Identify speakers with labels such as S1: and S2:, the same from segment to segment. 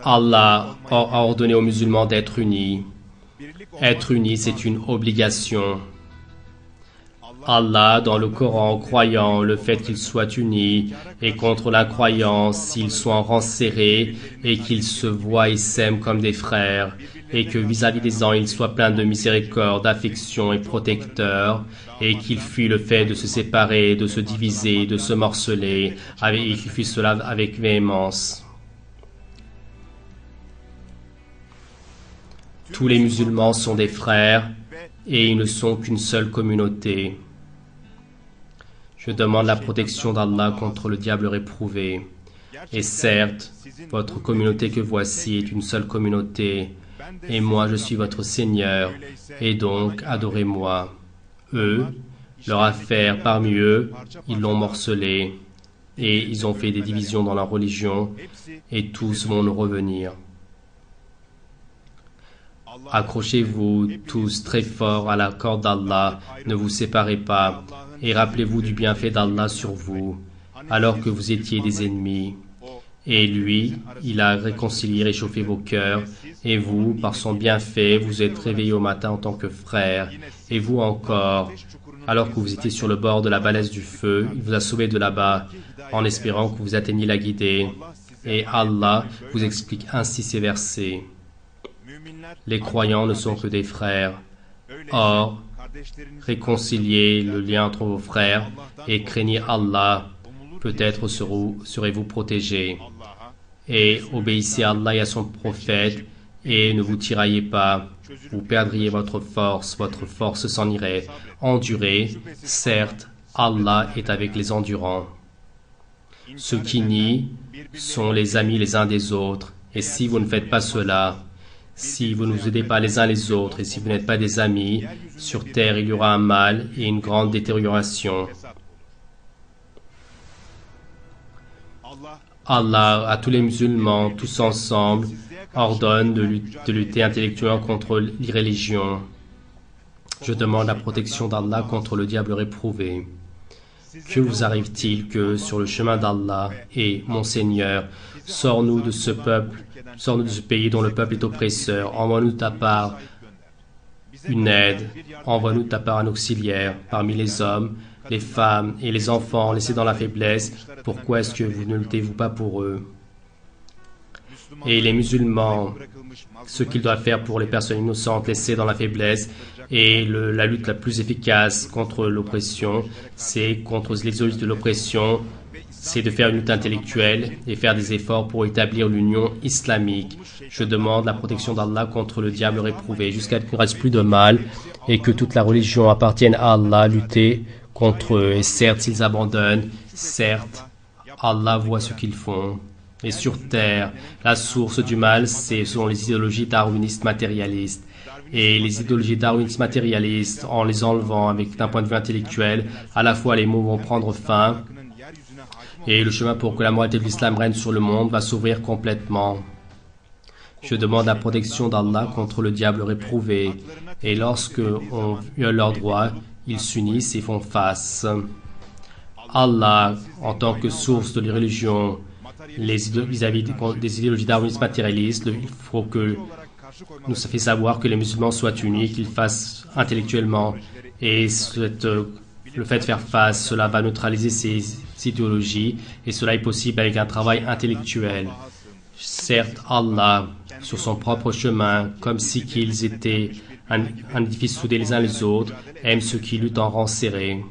S1: Allah a ordonné aux musulmans d'être unis. Être unis, c'est une obligation. Allah, dans le Coran, croyant le fait qu'ils soient unis, et contre l'incroyance, s'ils sont en rang serré, et qu'ils se voient et s'aiment comme des frères, et que vis-à-vis des gens, ils soient pleins de miséricorde, d'affection et protecteurs, et qu'ils fuient le fait de se séparer, de se diviser, de se morceler, et qu'ils fuient cela avec véhémence. Tous les musulmans sont des frères, et ils ne sont qu'une seule communauté. Je demande la protection d'Allah contre le diable réprouvé. Et certes, votre communauté que voici est une seule communauté, et moi je suis votre Seigneur, et donc adorez-moi. Eux, leur affaire parmi eux, ils l'ont morcelé, et ils ont fait des divisions dans leur religion, et tous vont nous revenir. Accrochez-vous tous très fort à la corde d'Allah, ne vous séparez pas, et rappelez-vous du bienfait d'Allah sur vous, alors que vous étiez des ennemis. Et lui, il a réconcilié, réchauffé vos cœurs, et vous, par son bienfait, vous êtes réveillés au matin en tant que frères, et vous encore, alors que vous étiez sur le bord de la balèze du feu, il vous a sauvé de là-bas, en espérant que vous atteigniez la guidée. Et Allah vous explique ainsi ces versets. Les croyants ne sont que des frères. Or, réconciliez le lien entre vos frères et craignez Allah. Peut-être serez-vous protégés. Et obéissez à Allah et à son prophète et ne vous tiraillez pas. Vous perdriez votre force s'en irait. Endurez, certes, Allah est avec les endurants. Ceux qui nient sont les amis les uns des autres. Et si vous ne faites pas cela, si vous ne vous aidez pas les uns les autres et si vous n'êtes pas des amis, sur terre il y aura un mal et une grande détérioration. Allah, à tous les musulmans, tous ensemble, ordonne de lutter intellectuellement contre l'irréligion. Je demande la protection d'Allah contre le diable réprouvé. Que vous arrive-t-il que, sur le chemin d'Allah, et mon Seigneur, sors-nous de ce peuple, sors-nous de ce pays dont le peuple est oppresseur, envoie-nous de ta part une aide, envoie-nous de ta part un auxiliaire parmi les hommes, les femmes et les enfants laissés dans la faiblesse. Pourquoi est-ce que vous ne luttez-vous pas pour eux? Et les musulmans, ce qu'ils doivent faire pour les personnes innocentes laissées dans la faiblesse, et la lutte la plus efficace contre l'oppression, c'est contre les idéologies de l'oppression, c'est de faire une lutte intellectuelle et faire des efforts pour établir l'union islamique. Je demande la protection d'Allah contre le diable réprouvé, jusqu'à ce qu'il ne reste plus de mal et que toute la religion appartienne à Allah, lutter contre eux. Et certes, s'ils abandonnent, certes, Allah voit ce qu'ils font. Et sur terre, la source du mal, ce sont les idéologies darwinistes matérialistes. Et les idéologies darwinistes matérialistes, en les enlevant d'un point de vue intellectuel, à la fois les mots vont prendre fin, et le chemin pour que la moralité de l'islam règne sur le monde va s'ouvrir complètement. Je demande la protection d'Allah contre le diable réprouvé, et lorsque on viole leurs droits, ils s'unissent et font face. Allah, en tant que source de la religion, vis-à-vis des idéologies darwinistes matérialistes, il faut que nous fait savoir que les musulmans soient unis, qu'ils fassent intellectuellement. Et le fait de faire face, cela va neutraliser ces idéologies. Et cela est possible avec un travail intellectuel. Certes, Allah, sur son propre chemin, comme si qu'ils étaient un édifice soudé les uns les autres, aime ceux qui luttent en rang serré.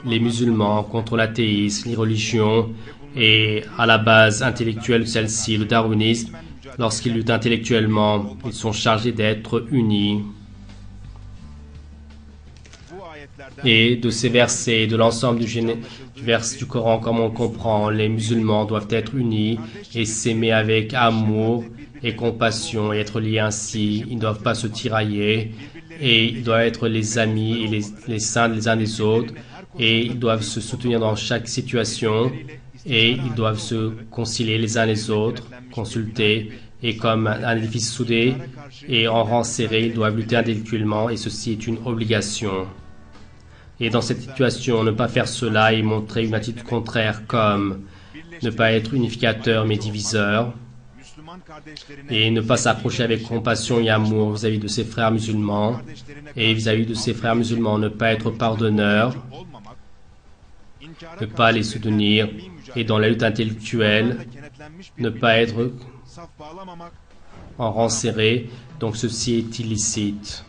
S1: Les musulmans contre l'athéisme, les religions et à la base intellectuelle de celle-ci, le darwinisme, lorsqu'ils luttent intellectuellement, ils sont chargés d'être unis. Et de ces versets, de l'ensemble du Coran, comme on comprend, les musulmans doivent être unis et s'aimer avec amour et compassion et être liés ainsi. Ils ne doivent pas se tirailler et ils doivent être les amis et les saints les uns des autres et ils doivent se soutenir dans chaque situation et ils doivent se concilier les uns les autres, consulter. Et comme un édifice soudé et en rang serré, ils doivent lutter intellectuellement et ceci est une obligation. Et dans cette situation, ne pas faire cela et montrer une attitude contraire comme ne pas être unificateur mais diviseur, et ne pas s'approcher avec compassion et amour vis-à-vis de ses frères musulmans, et vis-à-vis de ses frères musulmans, ne pas être pardonneur, ne pas les soutenir, et dans la lutte intellectuelle, ne pas être en rang serré, donc ceci est illicite.